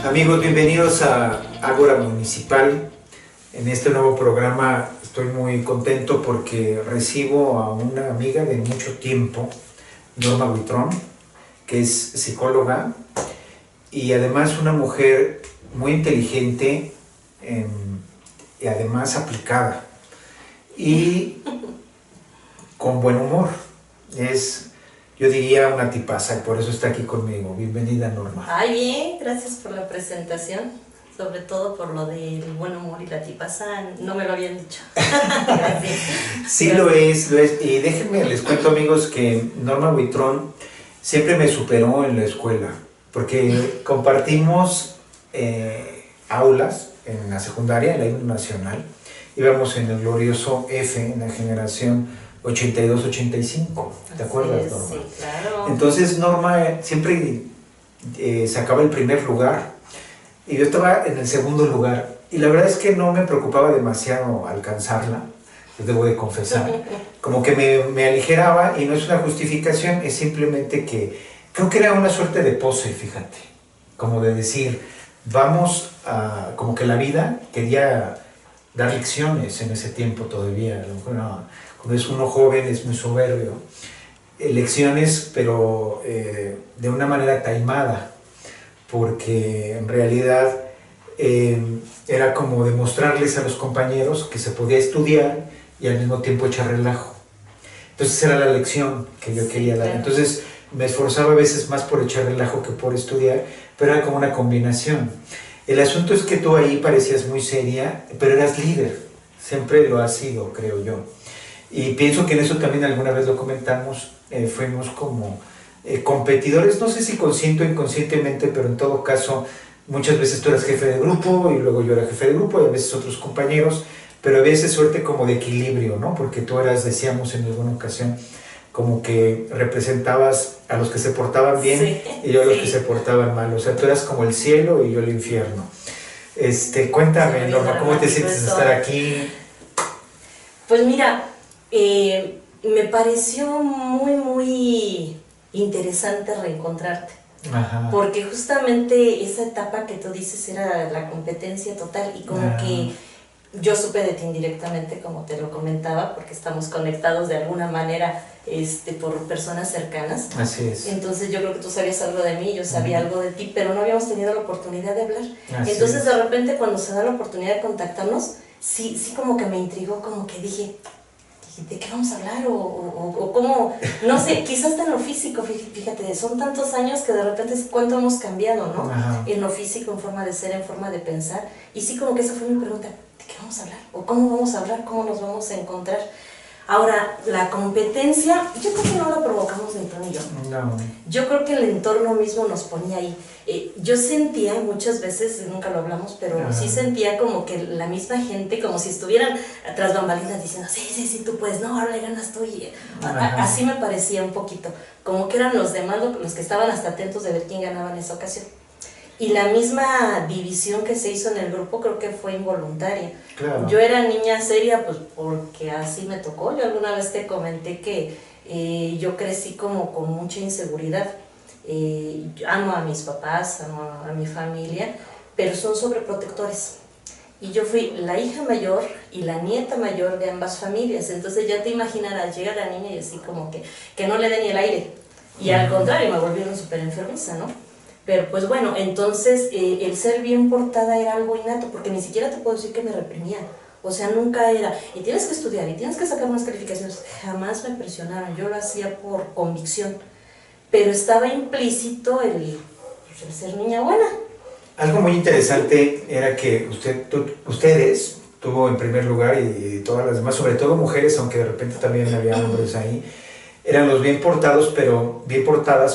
Amigos, bienvenidos a Ágora Municipal. En este nuevo programa estoy muy contento porque recibo a una amiga de mucho tiempo, Norma Buitrón, que es psicóloga y además una mujer muy inteligente y además aplicada y con buen humor. Yo diría una tipaza y por eso está aquí conmigo. Bienvenida, Norma. Ay, bien, gracias por la presentación, sobre todo por lo del buen humor y la tipaza, no me lo habían dicho. Gracias. Sí, lo es. Y déjenme, les cuento, amigos, que Norma Buitrón siempre me superó en la escuela, porque compartimos aulas en la secundaria, en la himno nacional. Íbamos en el glorioso F, en la generación 82-85, ¿te acuerdas, Norma? Sí, claro. Entonces Norma siempre sacaba el primer lugar y yo estaba en el segundo lugar y la verdad es que no me preocupaba demasiado alcanzarla, les debo de confesar, como que me aligeraba y no es una justificación, es simplemente que creo que era una suerte de pose, fíjate, como de decir, vamos a, como que la vida quería dar lecciones en ese tiempo todavía, cuando es uno joven es muy soberbio, lecciones pero de una manera taimada, porque en realidad era como demostrarles a los compañeros que se podía estudiar y al mismo tiempo echar relajo. Entonces era la lección que yo quería dar. Entonces me esforzaba a veces más por echar relajo que por estudiar, pero era como una combinación. El asunto es que tú ahí parecías muy seria, pero eras líder, siempre lo has sido, creo yo. Y pienso que en eso también alguna vez lo comentamos, fuimos como competidores, no sé si consciente o inconscientemente, pero en todo caso, muchas veces tú eras jefe de grupo y luego yo era jefe de grupo y a veces otros compañeros, pero había esa suerte como de equilibrio, ¿no? Porque tú eras, decíamos en alguna ocasión, como que representabas a los que se portaban bien, sí, y yo a los que se portaban mal, o sea, tú eras como el cielo y yo el infierno. Cuéntame, sí, Norma, ¿cómo te sientes de estar aquí? Pues mira, me pareció muy interesante reencontrarte. Ajá. Porque justamente esa etapa que tú dices era la competencia total y como que yo supe de ti indirectamente, como te lo comentaba, porque estamos conectados de alguna manera por personas cercanas. Así es. Entonces yo creo que tú sabías algo de mí, yo sabía algo de ti, pero no habíamos tenido la oportunidad de hablar. Así Entonces es. De repente cuando se da la oportunidad de contactarnos, sí como que me intrigó, como que dije, ¿de qué vamos a hablar? O cómo, no sé, quizás hasta en lo físico, fíjate, son tantos años que de repente cuánto hemos cambiado, ¿no? Ajá. En lo físico, en forma de ser, en forma de pensar, y sí como que esa fue mi pregunta, ¿de qué vamos a hablar? ¿O cómo vamos a hablar? ¿Cómo nos vamos a encontrar? Ahora, la competencia, yo creo que no la provocamos ni tú ni yo. No. Yo creo que el entorno mismo nos ponía ahí. Yo sentía muchas veces, nunca lo hablamos, pero sí sentía como que la misma gente, como si estuvieran tras bambalinas diciendo, sí, tú puedes, no, ahora le ganas tú. Y así me parecía un poquito, como que eran los demás los que estaban hasta atentos de ver quién ganaba en esa ocasión. Y la misma división que se hizo en el grupo creo que fue involuntaria. Claro. Yo era niña seria pues porque así me tocó. Yo alguna vez te comenté que yo crecí como con mucha inseguridad. Amo a mis papás, amo a mi familia, pero son sobreprotectores. Y yo fui la hija mayor y la nieta mayor de ambas familias. Entonces ya te imaginarás, llega la niña y así como que no le dé ni el aire. Y al contrario, me volvieron súper enfermiza, ¿no? Pero pues bueno, entonces el ser bien portada era algo innato, porque ni siquiera te puedo decir que me reprimía. O sea, nunca era, y tienes que estudiar, y tienes que sacar unas calificaciones. Jamás me presionaron, yo lo hacía por convicción. Pero estaba implícito el ser niña buena. Algo muy interesante era que ustedes tuvo en primer lugar y todas las demás, sobre todo mujeres, aunque de repente también había hombres ahí, eran los bien portadas,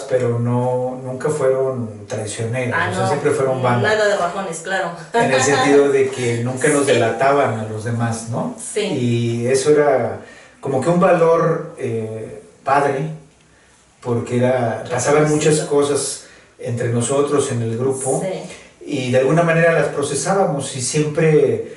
pero nunca fueron traicioneras, o sea, siempre fueron banda. Nada de rajones, claro. En el sentido de que nunca nos delataban a los demás, ¿no? Sí. Y eso era como que un valor padre, porque pasaban muchas cosas entre nosotros en el grupo, y de alguna manera las procesábamos y siempre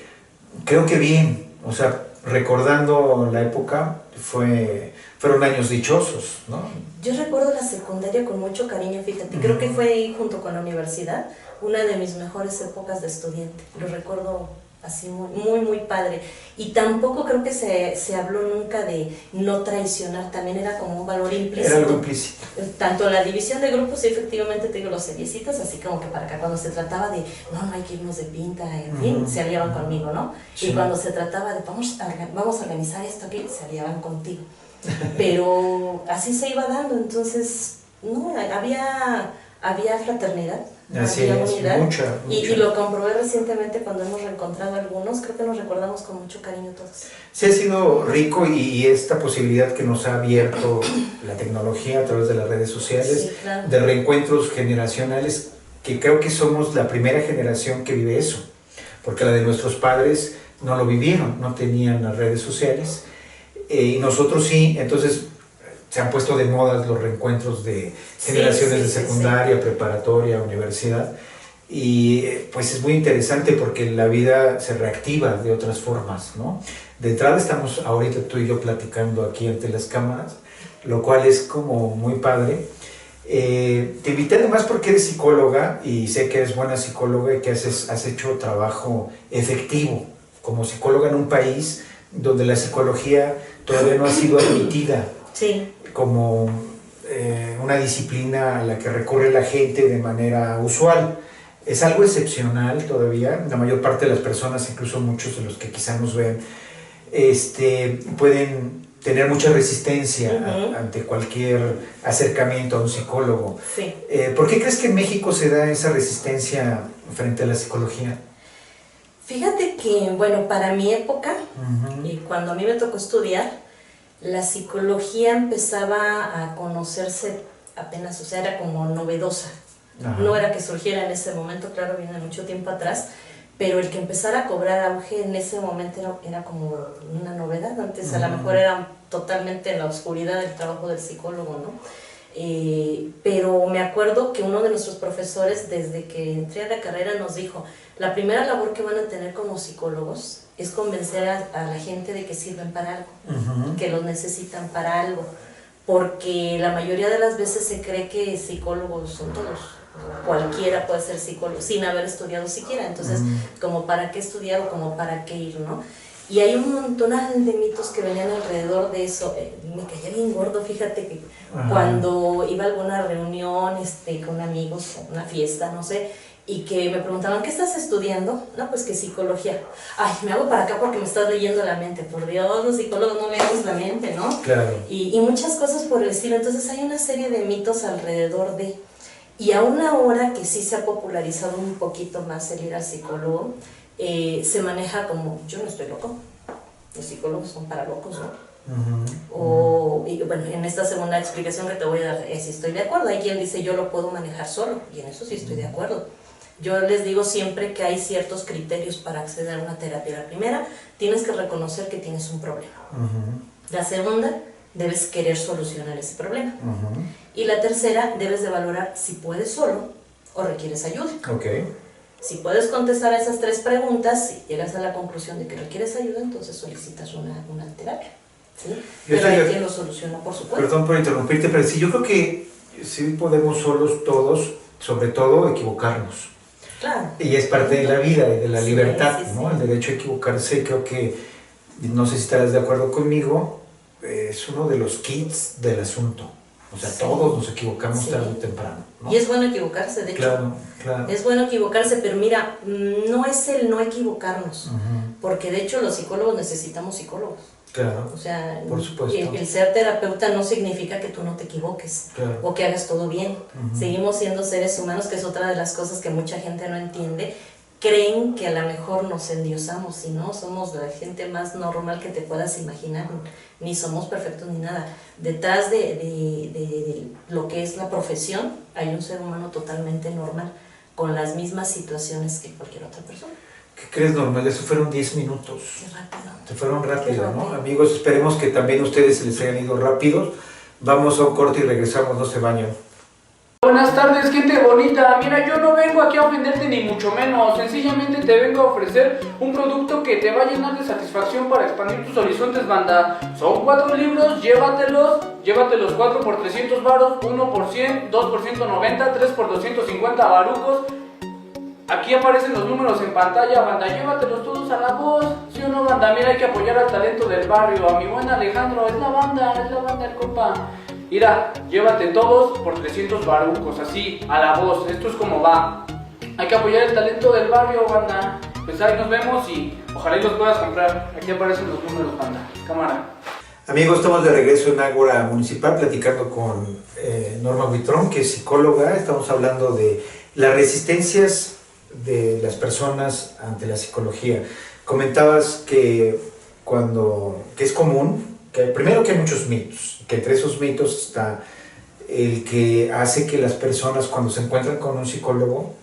creo que bien, o sea, recordando la época fueron años dichosos, ¿no? Yo recuerdo la secundaria con mucho cariño, fíjate, creo que fue ahí junto con la universidad una de mis mejores épocas de estudiante, lo recuerdo así muy padre, y tampoco creo que se habló nunca de no traicionar, también era como un valor implícito. Era algo implícito. Tanto la división de grupos, y efectivamente te digo, los seriecitos, así como que para acá, cuando se trataba de, no hay que irnos de pinta, en fin, se aliaban conmigo, ¿no? Sí. Y cuando se trataba de, vamos a organizar esto aquí, se aliaban contigo. Pero así se iba dando, entonces, no, había fraternidad. Así es, unidad, mucha. Y lo comprobé recientemente cuando hemos reencontrado algunos, creo que nos recordamos con mucho cariño todos. Sí, ha sido rico y esta posibilidad que nos ha abierto la tecnología a través de las redes sociales, sí, claro. De reencuentros generacionales, que creo que somos la primera generación que vive eso, porque la de nuestros padres no lo vivieron, no tenían las redes sociales, y nosotros sí, entonces se han puesto de moda los reencuentros de generaciones de secundaria, preparatoria, universidad, y pues es muy interesante porque la vida se reactiva de otras formas, ¿no? De entrada estamos ahorita tú y yo platicando aquí ante las cámaras, lo cual es como muy padre. Te invité además porque eres psicóloga y sé que eres buena psicóloga y que has hecho trabajo efectivo como psicóloga en un país donde la psicología todavía no ha sido admitida. Sí. Como una disciplina a la que recurre la gente de manera usual. Es algo excepcional todavía. La mayor parte de las personas, incluso muchos de los que quizá nos ven, pueden tener mucha resistencia ante cualquier acercamiento a un psicólogo. Sí. ¿Por qué crees que en México se da esa resistencia frente a la psicología? Fíjate que, bueno, para mi época, y cuando a mí me tocó estudiar, la psicología empezaba a conocerse apenas, o sea, era como novedosa. Ajá. No era que surgiera en ese momento, claro, viene mucho tiempo atrás, pero el que empezara a cobrar auge en ese momento era como una novedad. Antes a lo mejor era totalmente en la oscuridad del trabajo del psicólogo, ¿no? Pero me acuerdo que uno de nuestros profesores, desde que entré a la carrera, nos dijo, la primera labor que van a tener como psicólogos es convencer a la gente de que sirven para algo, que los necesitan para algo, porque la mayoría de las veces se cree que psicólogos son todos, cualquiera puede ser psicólogo sin haber estudiado siquiera, entonces como para qué estudiar o como para qué ir, ¿no? Y hay un montón de mitos que venían alrededor de eso. Me caía bien gordo, fíjate que cuando iba a alguna reunión con amigos, una fiesta, no sé, y que me preguntaban, ¿qué estás estudiando? No, pues que psicología. Ay, me hago para acá porque me estás leyendo la mente. Por Dios, los psicólogos no leemos la mente, ¿no? Claro. Y muchas cosas por el estilo. Entonces hay una serie de mitos alrededor de... Y aún ahora que sí se ha popularizado un poquito más el ir al psicólogo, se maneja como, yo no estoy loco, los psicólogos son para locos, ¿no? Y bueno, en esta segunda explicación que te voy a dar, sí estoy de acuerdo. Hay quien dice, yo lo puedo manejar solo, y en eso sí estoy de acuerdo. Yo les digo siempre que hay ciertos criterios para acceder a una terapia. La primera, tienes que reconocer que tienes un problema. La segunda, debes querer solucionar ese problema. Y la tercera, debes de valorar si puedes solo o requieres ayuda. Si puedes contestar a esas tres preguntas, si llegas a la conclusión de que requieres ayuda, entonces solicitas una terapia, ¿sí? Pero hay quien lo soluciona por su cuenta. Perdón por interrumpirte, pero sí, yo creo que sí podemos solos todos, sobre todo, equivocarnos. Claro. Y es parte de la vida y de la libertad, ¿no? El derecho a equivocarse, creo que, no sé si estarás de acuerdo conmigo, es uno de los kits del asunto. O sea, todos nos equivocamos tarde o temprano, ¿no? Y es bueno equivocarse, de hecho. Claro. Es bueno equivocarse, pero mira, no es el no equivocarnos, porque de hecho los psicólogos necesitamos psicólogos. Claro, o sea, por supuesto. El ser terapeuta no significa que tú no te equivoques o que hagas todo bien. Seguimos siendo seres humanos, que es otra de las cosas que mucha gente no entiende. Creen que a lo mejor nos endiosamos y no, somos la gente más normal que te puedas imaginar, ni somos perfectos ni nada. Detrás de lo que es la profesión hay un ser humano totalmente normal, con las mismas situaciones que cualquier otra persona. ¿Qué crees, normal? Eso fueron 10 minutos. Qué rápido. Se fueron rápido, ¿no? Amigos, esperemos que también ustedes se les hayan ido rápidos. Vamos a un corte y regresamos, no se bañen. Buenas tardes, gente bonita. Mira, yo no vengo aquí a ofenderte ni mucho menos. Sencillamente te vengo a ofrecer un producto que te va a llenar de satisfacción para expandir tus horizontes, banda. Son 4 libros, llévatelos 4 por 300 varos, 1 por 100, 2 por 190, 3 por 250 barucos. Aquí aparecen los números en pantalla, banda. Llévatelos todos a la voz. ¿Sí o no, banda? Mira, hay que apoyar al talento del barrio. A mi buen Alejandro, es la banda, el compa. Mira, llévate todos por 300 barucos, así, a la voz. Esto es como va. Hay que apoyar el talento del barrio, banda. Pues ahí nos vemos y ojalá y los puedas comprar. Aquí aparecen los números, banda. Cámara. Amigos, estamos de regreso en Ágora Municipal platicando con Norma Huitrón, que es psicóloga. Estamos hablando de las resistencias de las personas ante la psicología. Comentabas que es común, que primero que hay muchos mitos, que entre esos mitos está el que hace que las personas cuando se encuentran con un psicólogo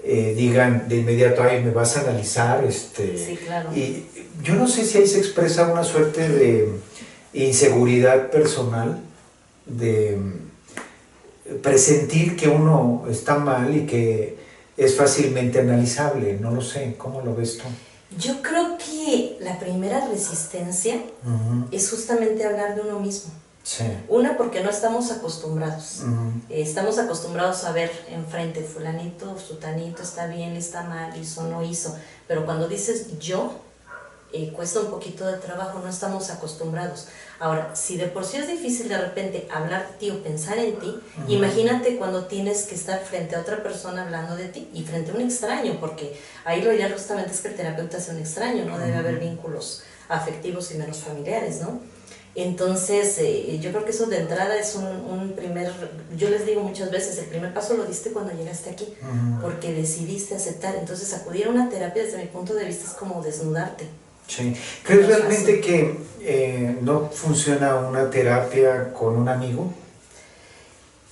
digan de inmediato, ay, me vas a analizar, Sí, claro. y yo no sé si ahí se expresa una suerte de inseguridad personal, de presentir que uno está mal y que es fácilmente analizable. No lo sé, ¿cómo lo ves tú? Yo creo que la primera resistencia es justamente hablar de uno mismo. Sí. Una, porque no estamos acostumbrados. Estamos acostumbrados a ver enfrente, fulanito, sutanito, está bien, está mal, hizo, no hizo. Pero cuando dices yo, cuesta un poquito de trabajo, no estamos acostumbrados. Ahora, si de por sí es difícil de repente hablar de ti o pensar en ti, imagínate cuando tienes que estar frente a otra persona hablando de ti y frente a un extraño, porque ahí lo ideal justamente es que el terapeuta sea un extraño, no debe haber vínculos afectivos y menos familiares, ¿no? Entonces, yo creo que eso de entrada es un primer, yo les digo muchas veces, el primer paso lo diste cuando llegaste aquí, porque decidiste aceptar. Entonces, acudir a una terapia desde mi punto de vista es como desnudarte. Sí. ¿Crees realmente que no funciona una terapia con un amigo?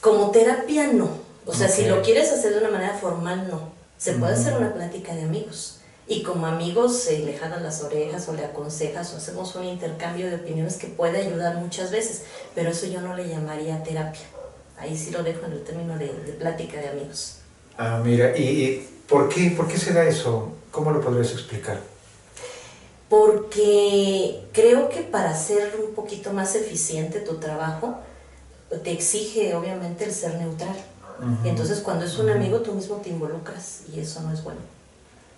Como terapia no, o sea, Okay. si lo quieres hacer de una manera formal no, se puede hacer una plática de amigos y como amigos le jalas las orejas o le aconsejas o hacemos un intercambio de opiniones que puede ayudar muchas veces, pero eso yo no le llamaría terapia, ahí sí lo dejo en el término de plática de amigos. Ah, mira, ¿y por qué se da eso? ¿Cómo lo podrías explicar? Porque creo que para hacer un poquito más eficiente tu trabajo, te exige obviamente el ser neutral. Entonces cuando es un amigo tú mismo te involucras y eso no es bueno.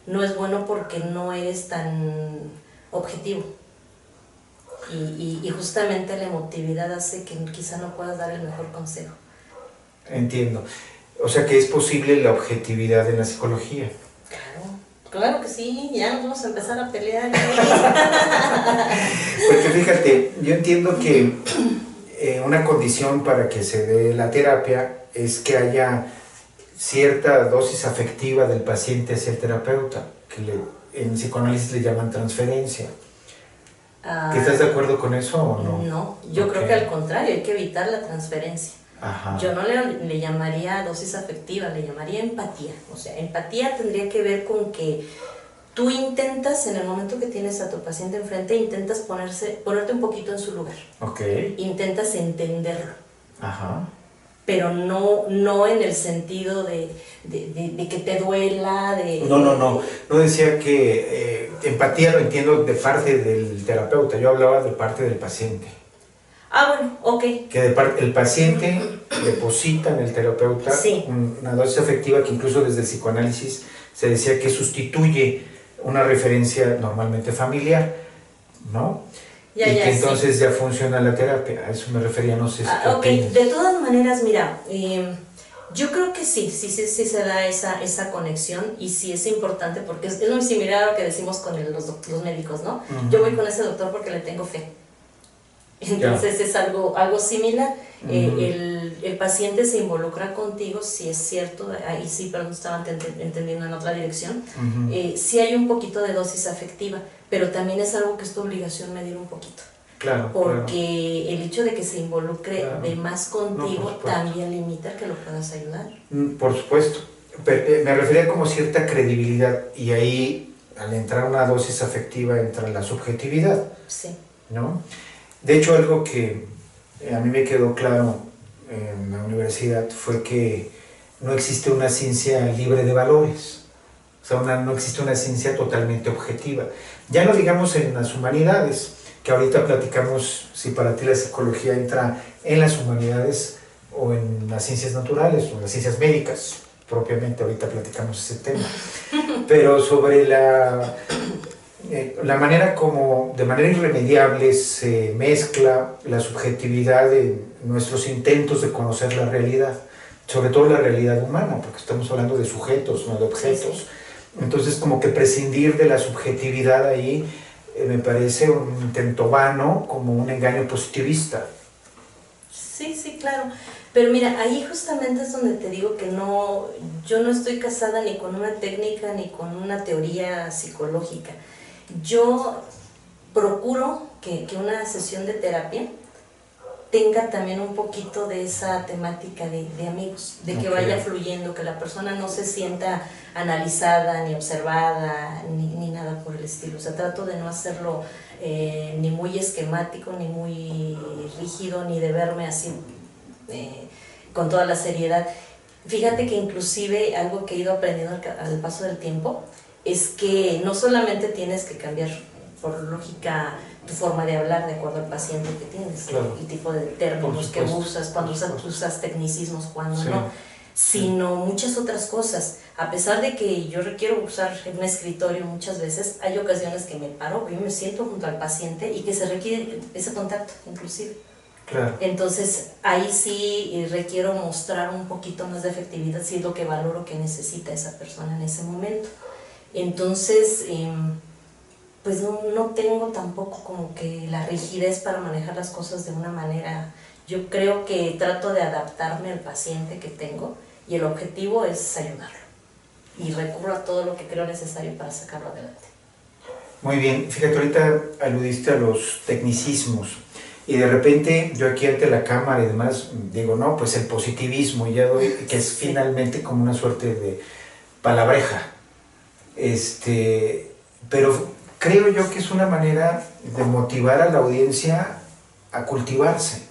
No es bueno porque no eres tan objetivo. Y justamente la emotividad hace que quizá no puedas dar el mejor consejo. Entiendo. O sea que es posible la objetividad en la psicología. Claro que sí, ya nos vamos a empezar a pelear. Porque fíjate, yo entiendo que una condición para que se dé la terapia es que haya cierta dosis afectiva del paciente hacia el terapeuta, que en psicoanálisis le llaman transferencia. ¿Estás de acuerdo con eso o no? No, yo creo que al contrario, hay que evitar la transferencia. Ajá. Yo no le llamaría dosis afectiva, le llamaría empatía. O sea, empatía tendría que ver con que tú intentas, en el momento que tienes a tu paciente enfrente, intentas ponerte un poquito en su lugar. Ok. Intentas entenderlo. Ajá. Pero no en el sentido de que te duela, No decía que empatía lo entiendo de parte del terapeuta, yo hablaba de parte del paciente. Ah, bueno, ok. Que el paciente deposita en el terapeuta una dosis afectiva que incluso desde el psicoanálisis se decía que sustituye una referencia normalmente familiar, ¿no? Entonces ya funciona la terapia, a eso me refería, no sé si ok, de todas maneras, mira, yo creo que sí se da esa conexión y sí es importante porque es muy similar a lo que decimos con los médicos, ¿no? Yo voy con ese doctor porque le tengo fe. Entonces es algo similar. El paciente se involucra contigo, si es cierto, ahí sí, pero no estaba entendiendo en otra dirección. Sí hay un poquito de dosis afectiva, pero también es algo que es tu obligación medir un poquito. Claro. Porque el hecho de que se involucre de más contigo también limita que lo puedas ayudar. Por supuesto. Pero, me refería como cierta credibilidad y ahí al entrar una dosis afectiva entra la subjetividad. Sí. ¿No? De hecho, algo que a mí me quedó claro en la universidad fue que no existe una ciencia libre de valores. O sea, no existe una ciencia totalmente objetiva. Ya no digamos en las humanidades, que ahorita platicamos si para ti la psicología entra en las humanidades o en las ciencias naturales o en las ciencias médicas, propiamente ahorita platicamos ese tema. Pero sobre la manera como de manera irremediable se mezcla la subjetividad de nuestros intentos de conocer la realidad, sobre todo la realidad humana, porque estamos hablando de sujetos, no de objetos. Entonces, como que prescindir de la subjetividad ahí me parece un intento vano, como un engaño positivista. Sí, sí, claro. Pero mira, ahí justamente es donde te digo que yo no estoy casada ni con una técnica ni con una teoría psicológica. Yo procuro que una sesión de terapia tenga también un poquito de esa temática de amigos, de que vaya fluyendo, que la persona no se sienta analizada, ni observada, ni nada por el estilo. O sea, trato de no hacerlo ni muy esquemático, ni muy rígido, ni de verme así con toda la seriedad. Fíjate que inclusive algo que he ido aprendiendo al paso del tiempo es que no solamente tienes que cambiar por lógica tu forma de hablar de acuerdo al paciente que tienes, claro, el tipo de términos que usas, cuando usas tecnicismos, cuando no, sino muchas otras cosas. A pesar de que yo requiero usar un escritorio muchas veces, hay ocasiones que me paro, yo me siento junto al paciente y que se requiere ese contacto inclusive. Claro. Entonces ahí sí requiero mostrar un poquito más de efectividad si es lo que valoro que necesita esa persona en ese momento. Entonces pues no tengo tampoco como que la rigidez para manejar las cosas de una manera. Yo creo que trato de adaptarme al paciente que tengo y el objetivo es ayudarlo y recurro a todo lo que creo necesario para sacarlo adelante. Muy bien, fíjate, ahorita aludiste a los tecnicismos y de repente yo aquí ante la cámara y demás digo, no, pues el positivismo, y ya doy, que es finalmente como una suerte de palabreja, pero creo yo que es una manera de motivar a la audiencia a cultivarse,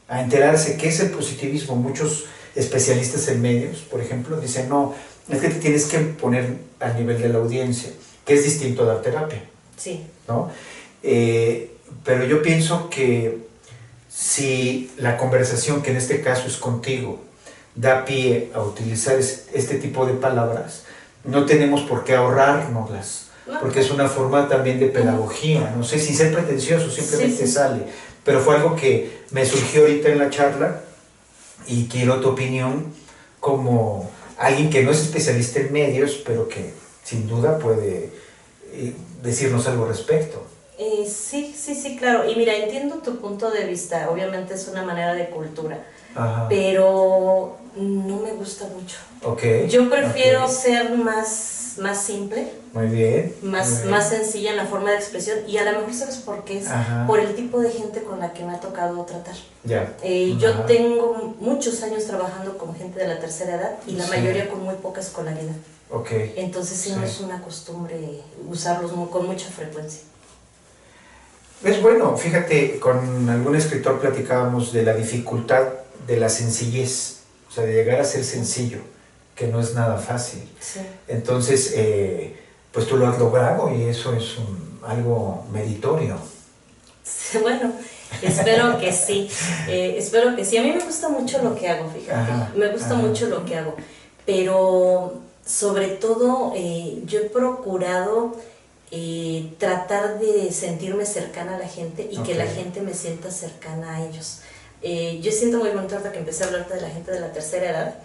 a enterarse qué es el positivismo. Muchos especialistas en medios, por ejemplo, dicen, no, es que te tienes que poner al nivel de la audiencia, que es distinto a dar terapia. Sí. ¿No? Pero yo pienso que si la conversación, que en este caso es contigo, da pie a utilizar este tipo de palabras, no tenemos por qué ahorrárnoslas, porque es una forma también de pedagogía, no sé, sin ser pretencioso, simplemente sale. Pero fue algo que me surgió ahorita en la charla y quiero tu opinión como alguien que no es especialista en medios, pero que sin duda puede decirnos algo al respecto. Sí, claro. Y mira, entiendo tu punto de vista, obviamente es una manera de cultura, pero no me gusta mucho. Yo prefiero ser más simple, muy bien, más sencilla en la forma de expresión, y a lo mejor sabes por qué es, por el tipo de gente con la que me ha tocado tratar. Yo tengo muchos años trabajando con gente de la tercera edad y la mayoría con muy poca escolaridad. Entonces no es una costumbre usarlos con mucha frecuencia. Es bueno, fíjate, con algún escritor platicábamos de la dificultad de la sencillez, o sea, de llegar a ser sencillo, que no es nada fácil. Entonces, pues tú lo has logrado y eso es algo meritorio. Bueno, espero que sí, espero que sí. A mí me gusta mucho lo que hago, fíjate, me gusta mucho lo que hago, pero sobre todo yo he procurado tratar de sentirme cercana a la gente y que la gente me sienta cercana a ellos. Yo siento muy bonito ahorita que empecé a hablarte de la gente de la tercera edad.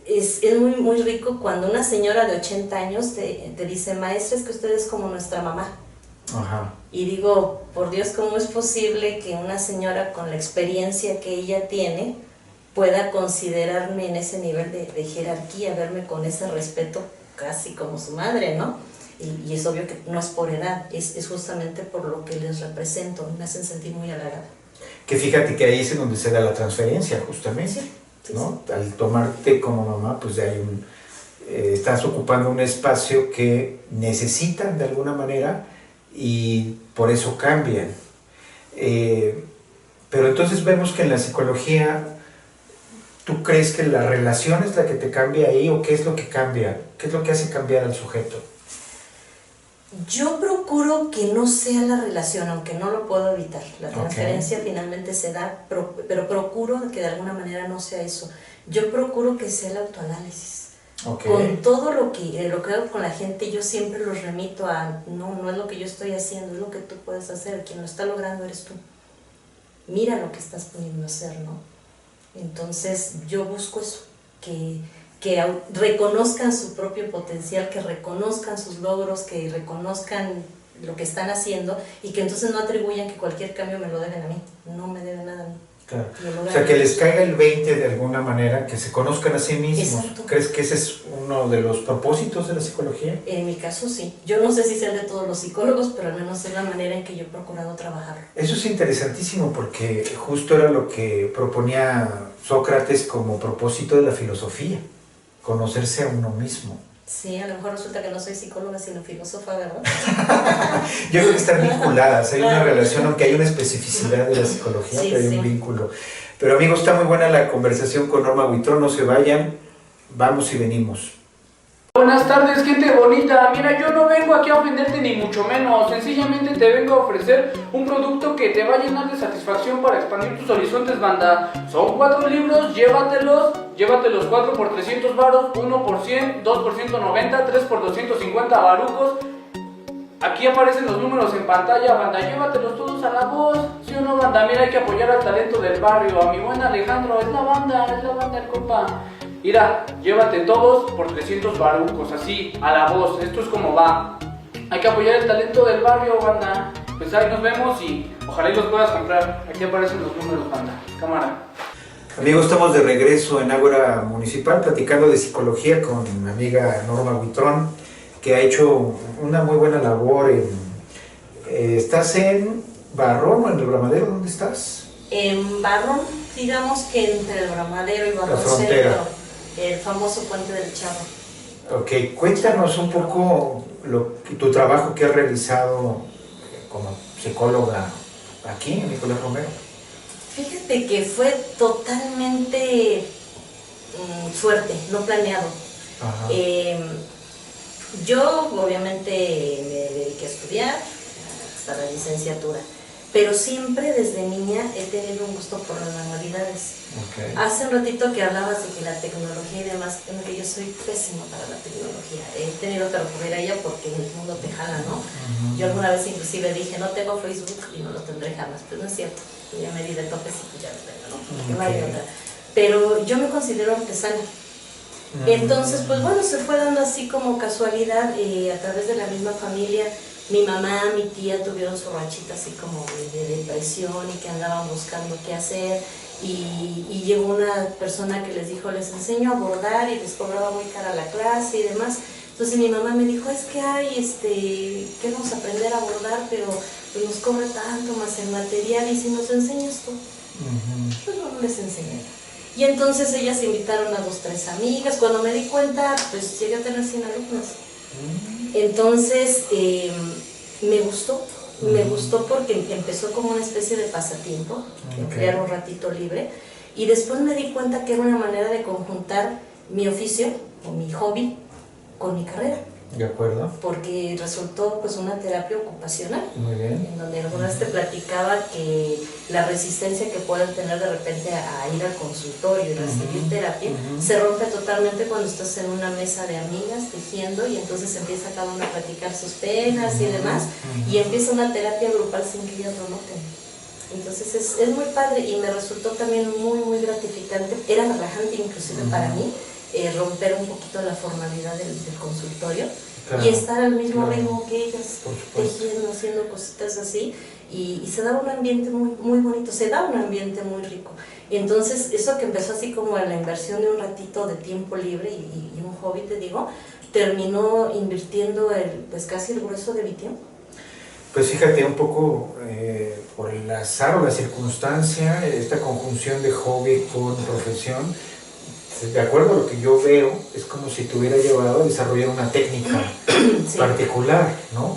Es muy rico cuando una señora de 80 años te dice, maestra, es que usted es como nuestra mamá. Y digo, por Dios, ¿cómo es posible que una señora con la experiencia que ella tiene pueda considerarme en ese nivel de jerarquía, verme con ese respeto casi como su madre, ¿no? Y es obvio que no es por edad, es justamente por lo que les represento, me hacen sentir muy halagada. Que fíjate que ahí es donde se da la transferencia, justamente. ¿No? Al tomarte como mamá, pues hay estás ocupando un espacio que necesitan de alguna manera y por eso cambian. Pero entonces vemos que en la psicología ¿Tú crees que la relación es la que te cambia ahí o qué es lo que cambia? ¿Qué es lo que hace cambiar al sujeto? Yo procuro que no sea la relación, aunque no lo puedo evitar. La transferencia finalmente se da, pero procuro que de alguna manera no sea eso. Yo procuro que sea el autoanálisis. Con todo lo que hago con la gente, yo siempre los remito a, no es lo que yo estoy haciendo, es lo que tú puedes hacer, quien lo está logrando eres tú. Mira lo que estás poniendo a hacer, ¿no? Entonces yo busco eso, que reconozcan su propio potencial, que reconozcan sus logros, que reconozcan lo que están haciendo y que entonces no atribuyan que cualquier cambio me lo deben a mí, no me deben nada a mí. Claro. O sea, que les caiga el 20 de alguna manera, que se conozcan a sí mismos. Exacto. ¿Crees que ese es uno de los propósitos de la psicología? En mi caso sí. Yo no sé si sean de todos los psicólogos, pero al menos es la manera en que yo he procurado trabajar. Eso es interesantísimo porque justo era lo que proponía Sócrates como propósito de la filosofía, conocerse a uno mismo. Sí, a lo mejor resulta que no soy psicóloga sino filósofa, ¿verdad? Yo creo que están vinculadas, hay una relación, aunque hay una especificidad de la psicología, Sí, pero hay sí. un vínculo. Pero amigos, está muy buena la conversación con Norma Huitrón, no se vayan, vamos y venimos. Buenas tardes, gente bonita. Mira, yo no vengo aquí a ofenderte ni mucho menos. Sencillamente te vengo a ofrecer un producto que te va a llenar de satisfacción para expandir tus horizontes, banda. Son 4 libros, llévatelos 4 por 300 varos, 1 por 100, 2 por 190, 3 por 250 barucos. Aquí aparecen los números en pantalla, banda, llévatelos todos a la voz. ¿Sí o no, banda? Mira, hay que apoyar al talento del barrio. A mi buen Alejandro, es la banda, el compa. Mira, llévate todos por 300 barucos, así, a la voz. Esto es como va. Hay que apoyar el talento del barrio, banda. Pues ahí nos vemos y ojalá y los puedas comprar. Aquí aparecen los números, banda. Cámara. Amigos, estamos de regreso en Ágora Municipal platicando de psicología con mi amiga Norma Huitrón, que ha hecho una muy buena labor. ¿Estás en Barrón o en el Bramadero? ¿Dónde estás? En Barrón, digamos que entre el Bramadero y Barrón frontera. Centro, el famoso Puente del Charro. Ok, cuéntanos un poco tu trabajo que has realizado como psicóloga aquí en Nicolás Romero. Fíjate que fue totalmente suerte, no planeado. Ajá. Yo obviamente me dediqué a estudiar hasta la licenciatura, pero siempre desde niña he tenido un gusto por las manualidades. Okay. Hace un ratito que hablabas de que la tecnología y demás, que yo soy pésima para la tecnología. He tenido que recurrir a ella porque en el mundo te jala, ¿no? Yo alguna vez inclusive dije, no tengo Facebook y no lo tendré jamás, pero no es cierto. Ya me di de topes y pues ya lo tengo, ¿no? Porque no hay otra. Pero yo me considero artesana. Entonces, pues bueno, se fue dando así como casualidad a través de la misma familia. Mi mamá, mi tía tuvieron su rachita así como de depresión y que andaban buscando qué hacer. Y llegó una persona que les dijo, les enseño a bordar y les cobraba muy cara la clase y demás. Entonces mi mamá me dijo, es que queremos aprender a bordar, pero pues nos cobra tanto más el material y si nos enseñas tú, pues no les enseñé. Y entonces ellas invitaron a 2, 3 amigas. Cuando me di cuenta, pues llegué a tener 100 alumnas. Entonces me gustó porque empezó como una especie de pasatiempo, emplear un ratito libre, y después me di cuenta que era una manera de conjuntar mi oficio o mi hobby con mi carrera. De acuerdo. Porque resultó pues una terapia ocupacional. Muy bien. En donde alguna vez te platicaba que la resistencia que pueden tener de repente a ir al consultorio y recibir terapia se rompe totalmente cuando estás en una mesa de amigas tejiendo y entonces empieza cada una a platicar sus penas y demás y empieza una terapia grupal sin que ellas lo noten. Entonces es muy padre y me resultó también muy muy gratificante. Era relajante inclusive para mí. Romper un poquito la formalidad del consultorio, claro, y estar al mismo ritmo que ellas, tejiendo, haciendo cositas así, y se daba un ambiente muy, muy bonito, se da un ambiente muy rico. Y entonces eso que empezó así como en la inversión de un ratito de tiempo libre y un hobby, te digo, terminó invirtiendo pues casi el grueso de mi tiempo. Pues fíjate, un poco por el azar o la circunstancia, esta conjunción de hobby con profesión, de acuerdo a lo que yo veo, es como si te hubiera llevado a desarrollar una técnica sí, particular, ¿no?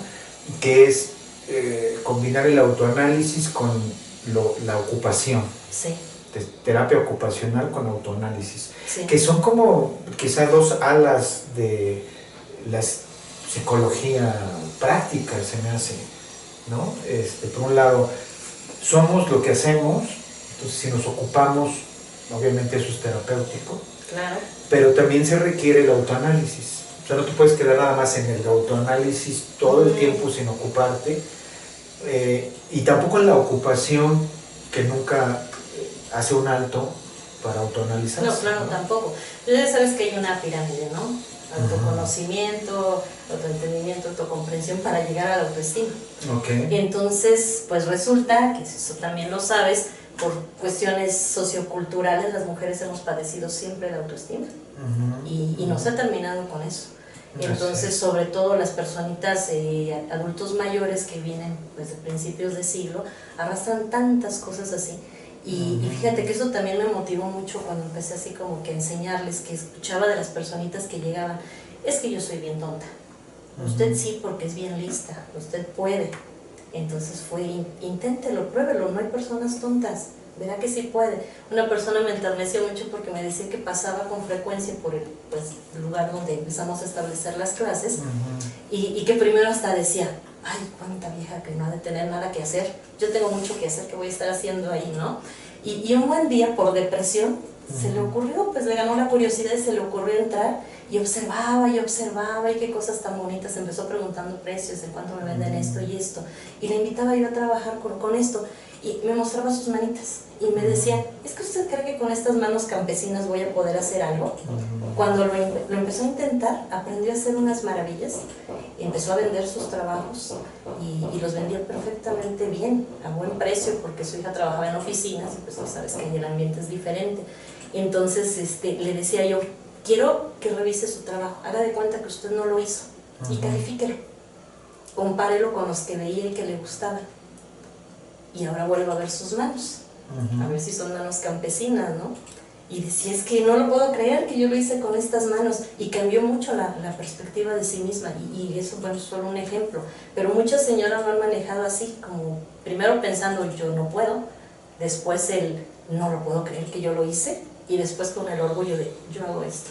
Que es combinar el autoanálisis con la ocupación. Sí. terapia ocupacional con autoanálisis, Sí. que son como quizás dos alas de la psicología práctica, se me hace, ¿no? Por un lado, somos lo que hacemos, entonces si nos ocupamos, obviamente eso es terapéutico, Claro. pero también se requiere el autoanálisis. O sea, no te puedes quedar nada más en el autoanálisis todo el tiempo sin ocuparte, y tampoco en la ocupación que nunca hace un alto para autoanalizarse. No, claro, ¿no? tampoco. Pero ya sabes que hay una pirámide, ¿no? Autoconocimiento, autoentendimiento, autocomprensión para llegar a la autoestima. Okay. Entonces, pues resulta, que eso también lo sabes, por cuestiones socioculturales, las mujeres hemos padecido siempre la autoestima y no se ha terminado con eso. Entonces, sobre todo las personitas, adultos mayores que vienen pues, de principios de siglo, arrastran tantas cosas así. Y fíjate que eso también me motivó mucho cuando empecé así como que a enseñarles, que escuchaba de las personitas que llegaban, es que yo soy bien tonta. Usted sí, porque es bien lista, usted puede. Entonces inténtelo, pruébelo, no hay personas tontas, verá que sí puede. Una persona me enterneció mucho porque me decía que pasaba con frecuencia por el lugar donde empezamos a establecer las clases y que primero hasta decía, ay, cuánta vieja que no ha de tener nada que hacer, yo tengo mucho que hacer, que voy a estar haciendo ahí, ¿no? Y un buen día, por depresión, se le ocurrió, pues le ganó la curiosidad y se le ocurrió entrar y observaba y qué cosas tan bonitas, empezó preguntando precios, de cuánto me venden esto y esto, y le invitaba a ir a trabajar con esto, y me mostraba sus manitas, y me decía, ¿es que usted cree que con estas manos campesinas voy a poder hacer algo? Cuando lo empezó a intentar, aprendió a hacer unas maravillas, y empezó a vender sus trabajos, y los vendía perfectamente bien, a buen precio, porque su hija trabajaba en oficinas, y pues tú sabes que ahí el ambiente es diferente. Entonces le decía yo, quiero que revise su trabajo, haga de cuenta que usted no lo hizo y califíquelo, compárelo con los que veía y que le gustaban, y ahora vuelvo a ver sus manos, a ver si son manos campesinas, ¿no? Y decía, es que no lo puedo creer que yo lo hice con estas manos, y cambió mucho la perspectiva de sí misma, y eso bueno, es solo un ejemplo, pero muchas señoras lo han manejado así, como primero pensando yo no puedo, después el no lo puedo creer que yo lo hice, y después con el orgullo de yo hago esto.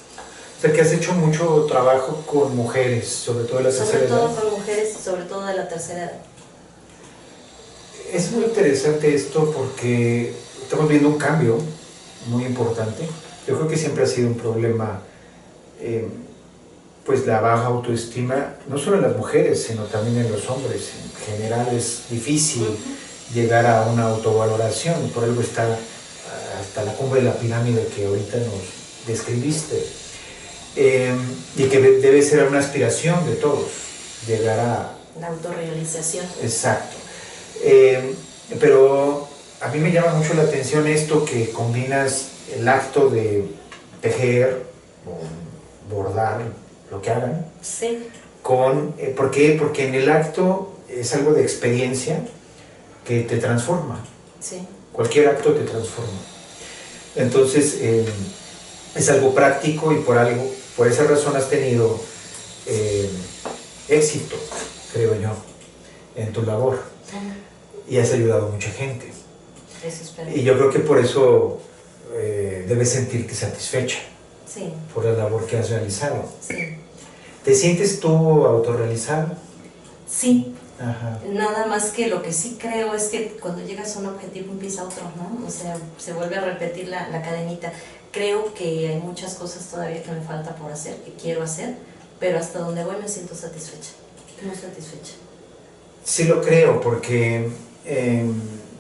O sea que has hecho mucho trabajo con mujeres, sobre todo de la tercera edad. Sobre todo con mujeres, sobre todo de la tercera edad. Es muy interesante esto porque estamos viendo un cambio muy importante. Yo creo que siempre ha sido un problema, pues la baja autoestima, no solo en las mujeres, sino también en los hombres. En general es difícil llegar a una autovaloración, y por algo está hasta la cumbre de la pirámide que ahorita nos describiste, y que debe ser una aspiración de todos, llegar a... La autorrealización. Exacto. Pero a mí me llama mucho la atención esto que combinas el acto de tejer o bordar, lo que hagan, Sí. con... ¿por qué? Porque en el acto es algo de experiencia que te transforma. Sí. Cualquier acto te transforma. Entonces, es algo práctico, y por esa razón has tenido éxito, creo yo, en tu labor, y has ayudado a mucha gente. Eso espero. Y yo creo que por eso debes sentirte satisfecha Sí. por la labor que has realizado. Sí. ¿Te sientes tú autorrealizada? Sí. Ajá. Nada más que lo que sí creo es que cuando llegas a un objetivo empieza otro, ¿no? O sea, se vuelve a repetir la cadenita. Creo que hay muchas cosas todavía que me falta por hacer, que quiero hacer, pero hasta donde voy me siento satisfecha, muy satisfecha. Sí lo creo, porque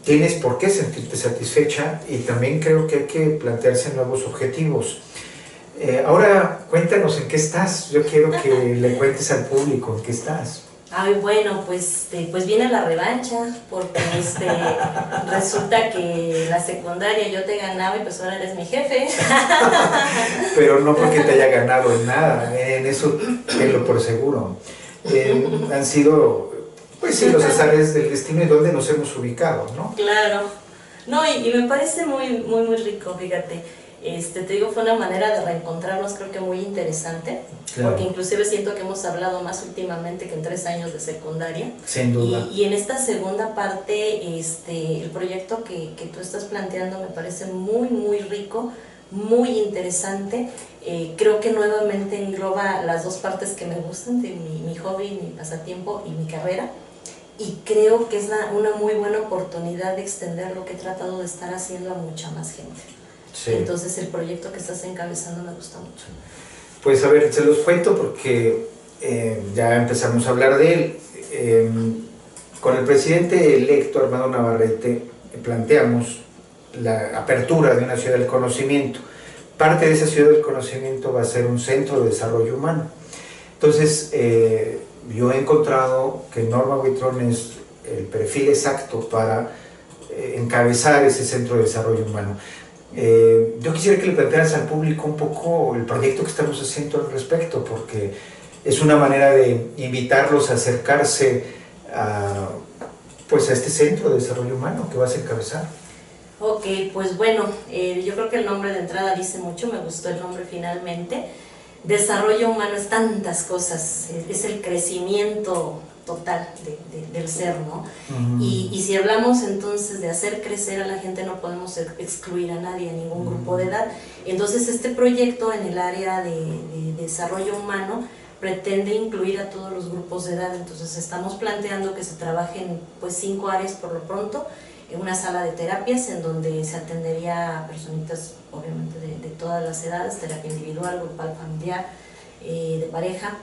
tienes por qué sentirte satisfecha, y también creo que hay que plantearse nuevos objetivos. Ahora, cuéntanos en qué estás. Yo quiero que le cuentes al público en qué estás. Ay, bueno, pues viene la revancha, porque resulta que la secundaria yo te ganaba y pues ahora eres mi jefe. Pero no porque te haya ganado en nada, en eso tenlo por seguro. Han sido, pues sí, los azares del destino y donde nos hemos ubicado, ¿no? Claro. No, y me parece muy, muy, muy rico, fíjate. Te digo, fue una manera de reencontrarnos, creo que muy interesante, claro. Porque inclusive siento que hemos hablado más últimamente que en 3 años de secundaria. Sin duda. Y en esta segunda parte, el proyecto que tú estás planteando me parece muy, muy rico, muy interesante. Creo que nuevamente engloba las dos partes que me gustan, de mi hobby, mi pasatiempo y mi carrera. Y creo que es una muy buena oportunidad de extender lo que he tratado de estar haciendo a mucha más gente. Sí. Entonces el proyecto que estás encabezando me gusta mucho. Pues a ver, se los cuento porque ya empezamos a hablar de él. Con el presidente electo Armando Navarrete planteamos la apertura de una ciudad del conocimiento. Parte de esa ciudad del conocimiento va a ser un centro de desarrollo humano. Entonces, yo he encontrado que Norma Huitrón es el perfil exacto para encabezar ese centro de desarrollo humano. Yo quisiera que le plantearas al público un poco el proyecto que estamos haciendo al respecto, porque es una manera de invitarlos a acercarse a este centro de desarrollo humano que vas a encabezar. Ok, pues bueno, yo creo que el nombre de entrada dice mucho, me gustó el nombre finalmente. Desarrollo humano es tantas cosas, es el crecimiento total del ser, ¿no? Y si hablamos entonces de hacer crecer a la gente, no podemos excluir a nadie, a ningún grupo de edad. Entonces este proyecto en el área de desarrollo humano pretende incluir a todos los grupos de edad. Entonces estamos planteando que se trabajen pues 5 áreas por lo pronto, en una sala de terapias en donde se atendería a personitas obviamente de todas las edades, terapia individual, grupal, familiar, de pareja.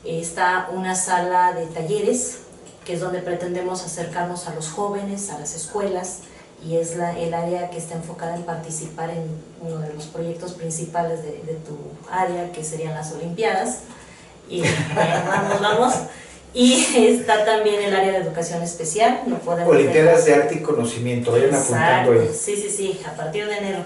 Está una sala de talleres, que es donde pretendemos acercarnos a los jóvenes, a las escuelas, y es el área que está enfocada en participar en uno de los proyectos principales de tu área, que serían las Olimpiadas. Y vamos. Y está también el área de educación especial. No podemos Olimpiadas de arte y conocimiento, vayan apuntando ahí. Sí, a partir de enero.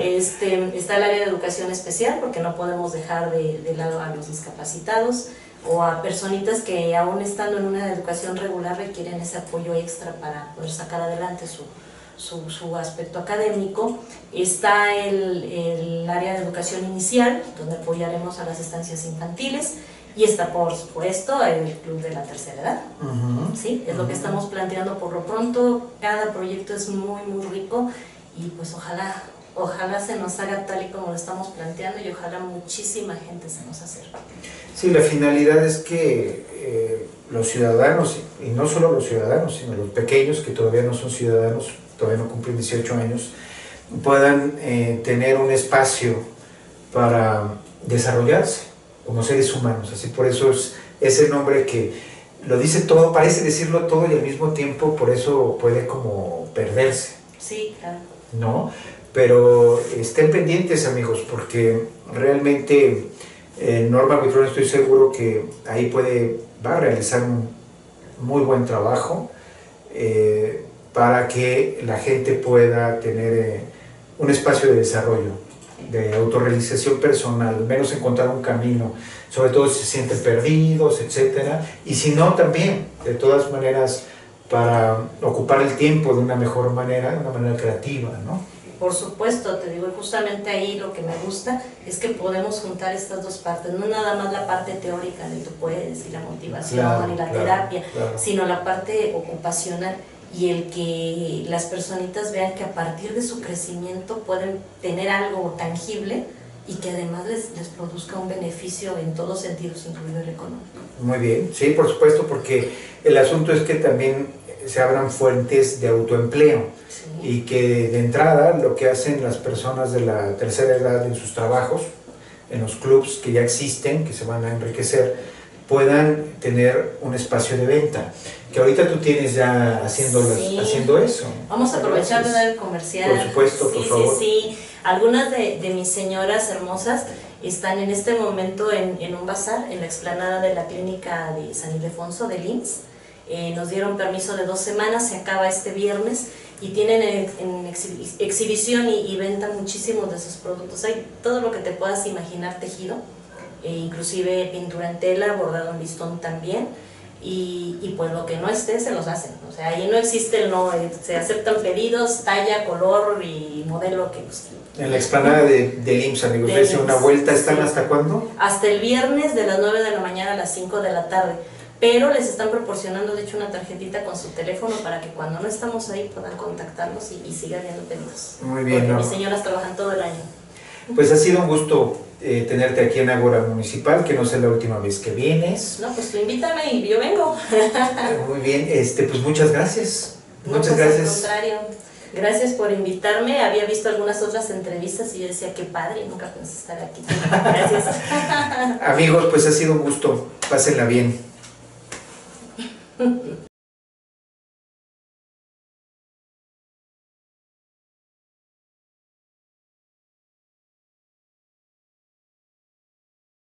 Está el área de educación especial, porque no podemos dejar de lado a los discapacitados o a personitas que aún estando en una educación regular requieren ese apoyo extra para poder sacar adelante su aspecto académico. Está el área de educación inicial, donde apoyaremos a las estancias infantiles. Y está, por supuesto, el Club de la Tercera Edad. ¿Sí? Es lo que estamos planteando por lo pronto. Cada proyecto es muy, muy rico y pues ojalá se nos haga tal y como lo estamos planteando y ojalá muchísima gente se nos acerque. Sí, la finalidad es que los ciudadanos, y no solo los ciudadanos, sino los pequeños que todavía no son ciudadanos, todavía no cumplen 18 años, puedan tener un espacio para desarrollarse como seres humanos. Así, por eso es ese nombre que lo dice todo, parece decirlo todo y al mismo tiempo por eso puede como perderse. Sí, claro. ¿No? Pero estén pendientes, amigos, porque realmente Norma Huitrón, estoy seguro que ahí va a realizar un muy buen trabajo para que la gente pueda tener un espacio de desarrollo, de autorrealización personal, al menos encontrar un camino, sobre todo si se sienten perdidos, etcétera, y si no, también, de todas maneras, para ocupar el tiempo de una mejor manera, de una manera creativa, ¿no? Por supuesto, te digo, justamente ahí lo que me gusta es que podemos juntar estas dos partes, no nada más la parte teórica de tú puedes, y la motivación y la terapia, sino la parte ocupacional, y el que las personitas vean que a partir de su crecimiento pueden tener algo tangible y que además les produzca un beneficio en todos sentidos, incluido el económico. Muy bien, sí, por supuesto, porque el asunto es que también se abran fuentes de autoempleo, sí, y que de entrada lo que hacen las personas de la tercera edad en sus trabajos, en los clubs que ya existen, que se van a enriquecer, puedan tener un espacio de venta, que ahorita tú tienes ya haciendo eso. Vamos a aprovechar de dar el comercial. Por supuesto, por favor. Sí. Algunas de mis señoras hermosas están en este momento en un bazar en la explanada de la clínica de San Ildefonso del IMSS. Nos dieron permiso de 2 semanas, se acaba este viernes y tienen en exhibición y venta muchísimos de sus productos. Hay todo lo que te puedas imaginar tejido, inclusive pintura en tela, bordado en listón también. y pues lo que no esté se los hacen. O sea, ahí no existe el no, se aceptan pedidos, talla, color y modelo que gusten. En la explanada del IMSS, amigos, Del dense una IMSS, vuelta. ¿Están sí. hasta cuándo? Hasta el viernes de las 9 de la mañana a las 5 de la tarde. Pero les están proporcionando, de hecho, una tarjetita con su teléfono para que cuando no estamos ahí puedan contactarnos y sigan viendo pedidos. Muy bien, Porque ¿no? mis señoras trabajan todo el año. Pues ha sido un gusto tenerte aquí en Ágora Municipal, que no sea la última vez que vienes. No, pues tú invítame y yo vengo. Muy bien, pues muchas gracias. No, Muchas pues, gracias. al contrario. Gracias por invitarme. Había visto algunas otras entrevistas y yo decía, qué padre, nunca pensé estar aquí. Gracias. Amigos, pues ha sido un gusto. Pásenla bien.